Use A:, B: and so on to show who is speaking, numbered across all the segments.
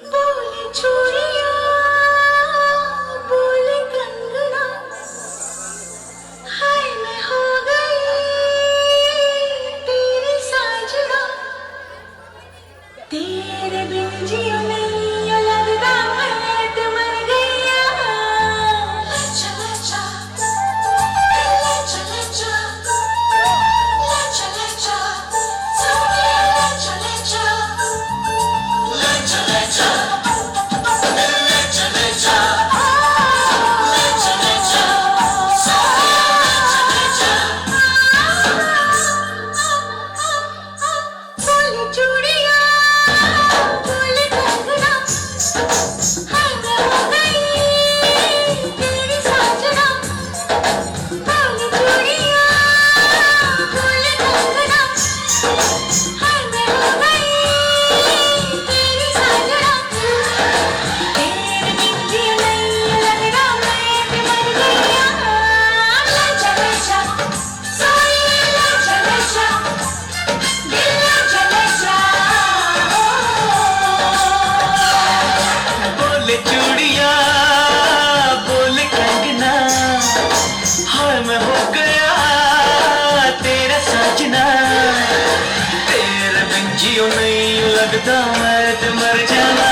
A: बोले चूड़िया बोले कंगना, हाय मैं हो गई तेरी साजना, तेरे बिन जियो नहीं यो लगता मैं तो मर गईया। लचा लचा लचा लचा लचा लचा सोनिया लचा लचा लचा लचा लचा लचा लचा लचा सोनिया लचा लचा। बोले चूड़िया बोले कंगना, हाय मैं हो गई तेरी साजना, बोले चूड़िया बोले कंगना, हाय मैं हो गई तेरी साजना, तेरे बिन जियो नहीं लगता मैं तो मर गईया। लचा लचा सोनिया लचा लचा दिल लचा लचा
B: बोले चूड़िया बोले कंगना, हाय मैं हो गया तेरा साजना, तेरे बिन जियो नहीं लगता मैं तो मर जाना।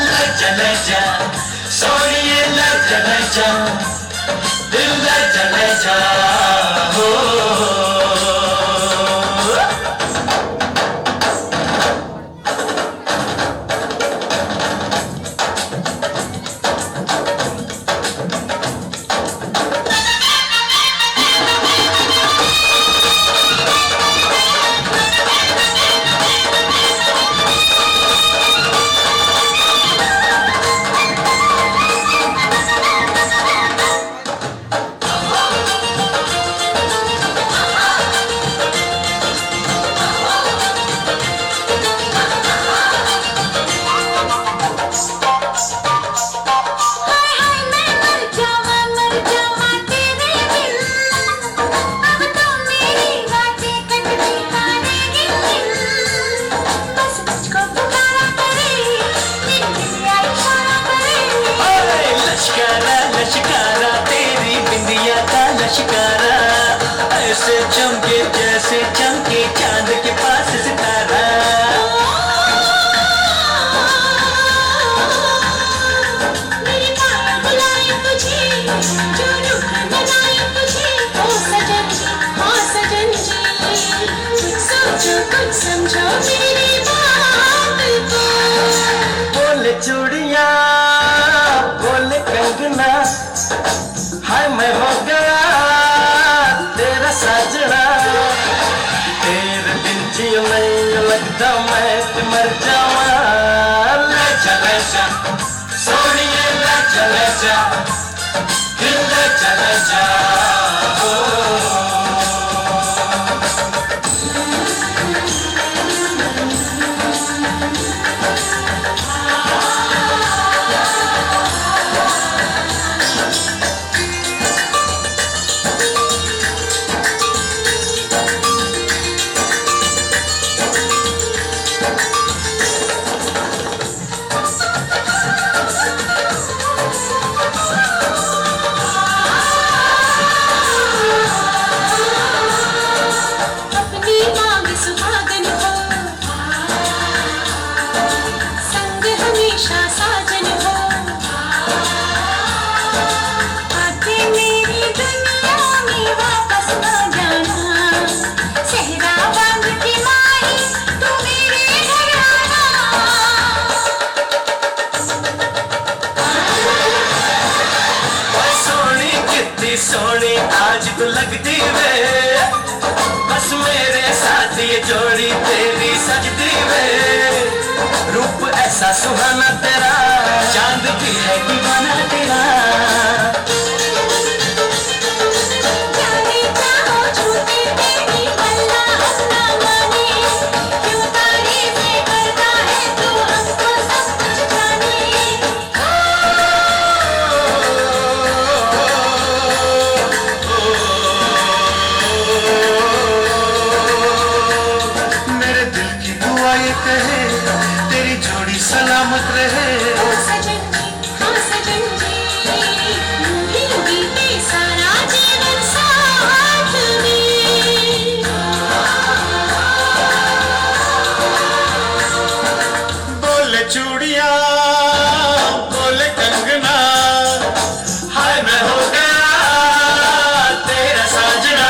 B: लचा लचा सोनिए लचा लचा दिल लचा लचा हो।
A: हाय हाय मैं मर जावा तेरे बिन, अब तो मेरी बातें कटती तारे गिन, बस मुझको पुकारा करे दिन दुनिया इशारा करे।
B: ओए लश्कारा लश्कारा तेरी बिंदिया का लश्कारा, ऐसे चमके जैसे चमके चांद के पास सितारा।
A: मेरी माँ बुलाए तुझे जो रुख बनाए तुझे, ओ सजन जी कुछ सोचो कुछ समझो मेरी बात को।
B: बोले चूड़िया बोले कंगना, हाय मैं हो गया तेरा साजना, तेरे बिन जियो नहीं लगता मैं तो मर जावा। लचा लचा सोनिए लचा लचा दिल लचा लचा हो।
A: अपनी मांग सुहागन हो, संग हमेशा साजन हो, आके मेरी दुनिया में वापस न जाना, सहरा बांध के माही तू मेरे घर आना।
B: ओए सोनी कितनी सोनी आज तो लगती वे, बस मेरे साथ ये जोड़ी तेरी सजती वे, रूप ऐसा सुहाना तेरा चांद भी है दीवाना तेरा।
A: जाने चाहो झूठे तेरी अल्लाह अपना माने, क्यों तारीफें करता है तू हमको सब कुछ जाने।
B: मेरे दिल की दुआ ये कहे तेरी जोड़ी सलामत सलामत रहे।
A: ओ सजन जी, हाँ सजन जी, यूं ही बीते सारा जीवन साथ में।
B: बोले चूड़िया बोले कंगना, हाय मैं हो गया तेरा साजना।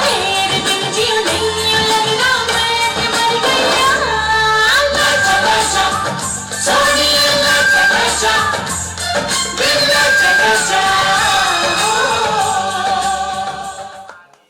A: तेरे बिन जीऊं नहीं लगना, मैं तो मर गया। लाचा लाचा, सोनिया लाचा लाचा, दिल लाचा लाचा।